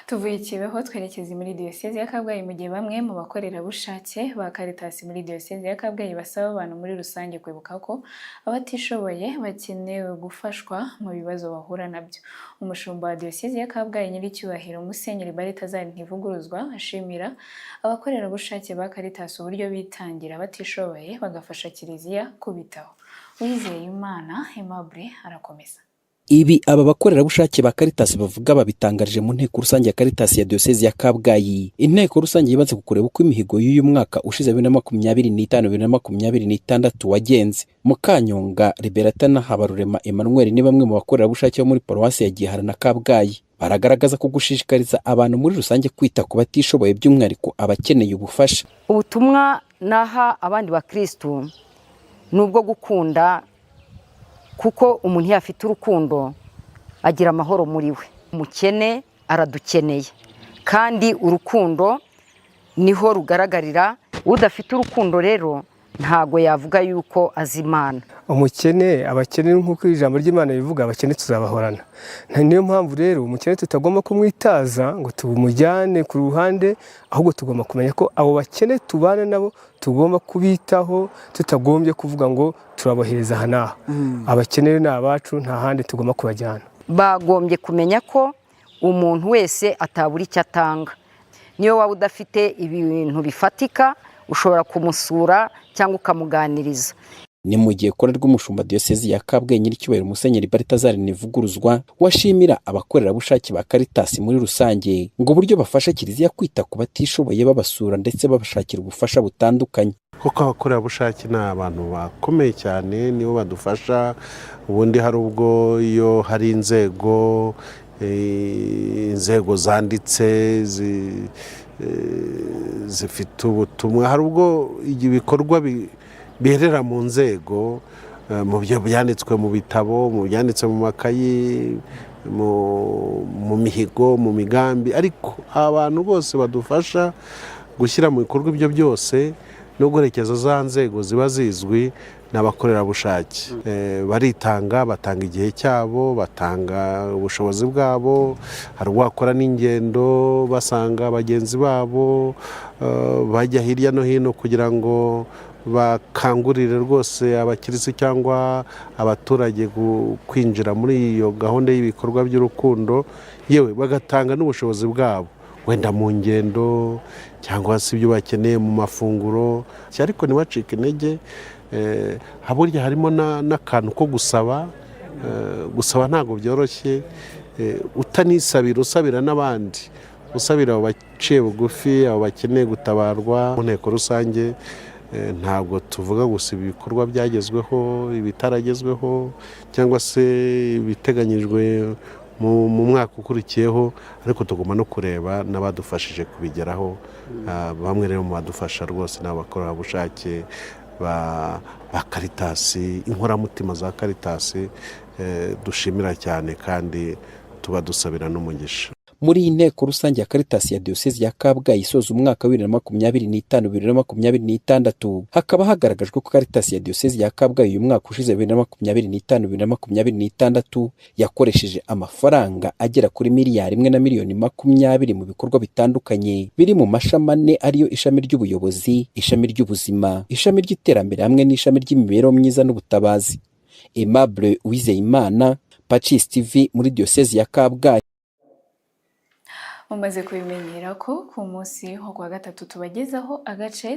Tuvuye Kibeho twerekeza muri Diyoseze ya Kabgayi mu gihe bamwe mu bakorerabushake ba Caritas muri Diyoseze ya Kabgayi basaba abantu muri rusange kwibuka ko abatishoboye bakenewe gufashwa mu bibazo bahura nabyo. Umushumba wa Diyoseze ya Kabgayi Nyiricyubahiro Musenyeri Balthazar Ntivuguruzwa ashimira abakorerabushake ba Caritas uburyo bitangira abatishoboye bagafasha Kiliziya kubitaho. Uwizeyimana Aimable arakomeza. Ibi aba bakorerabushake ba Caritas bavuga babitangarije mu nteko rusange ya Caritas ya Diyoseze ya Kabgayi. Inteko rusange yibanze ku kureba uko imihigo y'uyu mwaka ushize 2025-2026 wagenze. Mukanyonga Liberata na Habarurema Emmanuel ni bamwe mu bakorerabushake bo muri Paruwasi ya Gihara na Kabgayi. Baragaragaza ko gushishikariza abantu muri rusange kwita ku batishoboye by'umwihariko abakeneye ubufasha. Ubutumwa naha abandi bakristo nubwo gukunda, kuko umuntu yafite urukundo agira amahoro muri we. Umukene aradukeneye kandi urukundo niho rugaragarira. Udafite urukundo rero ntago yavuga yuko azimana. Umukene abakene nk'uko ijambo ry'Imana bivuga, abakene tuzabahorana. Niyo mpamvu rero umukene tutagomba kumwitaza ngo tubumujyane ku ruhande, ahubwo tugomba kumenya ko abo bakene tubana nabo tugomba kubitaho, tutagombye kuvuga ngo turabohereza hanaha. Abakene ni abacu, nta handi tugomba kubajyana. Bagombye kumenya ko umuntu wese atabura icyo atanga. Niyo waba udafite ibintu bifatika ushobora kumusura cyangwa ukamuganiriza. Ni mu gihe kora rw'umushumba Diyoseze ya Kabgayi Nyiricyubahiro Musenyeri Balthazar Ntivuguruzwa washimira abakorerabushake ba Caritas muri rusange ngo uburyo bafasha Kiliziya kwita ku batishoboye babasura ndetse babashakira ubufasha butandukanye. Kuko abakorerabushake ni abantu bakomeye cyane, nibo badufasha. Ubundi hari ubwo iyo hari inzego zanditse zifite ubutumwa, hari ubwo ibikorwa biherera mu nzego, mu byo byanditswe mu bitabo, mu byanditse mu makayi, mu mihigo, mu migambi, ariko abantu bose badufasha gushyira mu bikorwa ibyo byose no guherekeza za nzego ziba zizwi n'abakorerabushake. Baritanga, batanga igihe cyabo, batanga ubushobozi bwabo. Hari uwakora n'ingendo basanga bagenzi babo, bajya hirya no hino kugira ngo bakangurire rwose abakirisi cyangwa abaturage kwinjira muri iyo gahunda y'ibikorwa by'urukundo, yewe bagatanga n'ubushobozi bwabo, wenda mu ngendo cyangwa se ibyo bakeneye mu mafunguro. Ariko ntibacike intege, burya harimo n'akantu ko gusaba. Gusaba ntabwo byoroshye, utanisabira, usabira n'abandi, usabira abo baciye bugufi, abo bakeneye gutabarwa. Mu nteko rusange ntabwo tuvuga gusa ibikorwa byagezweho, ibitaragezweho cyangwa se ibiteganyijwe mu mwaka ukurikiyeho, ariko tugomba no kureba n'abadufashije kubigeraho. Bamwe rero mu badufasha rwose n'abakorerabushake ba Caritas, inkoramutima za Caritas, dushimira cyane kandi tuba dusabira n'umugisha. Muri iyi nteko rusange ya Caritas ya Diyoseze ya Kabgayi isoza umwaka 2025-2026 hakaba hagaragajwe ko Caritas ya Diyoseze ya Kabgayi uyu mwaka ushize 2025-2026 yakoresheje amafaranga agera kuri miliyari 1 na miliyoni 20 mu bikorwa bitandukanye biri mu mashami ane ariyo ishami ry'ubuyobozi, ishami ry'ubuzima, ishami ry'iterambere hamwe n'ishami ry'imibereho myiza n'ubutabazi. Aimable Uwizeyimana, Pacis TV muri Diyoseze ya Kabgayi. Mumaze kubimenyera ko ku munsi wo kwa gatatu tubagezaho agace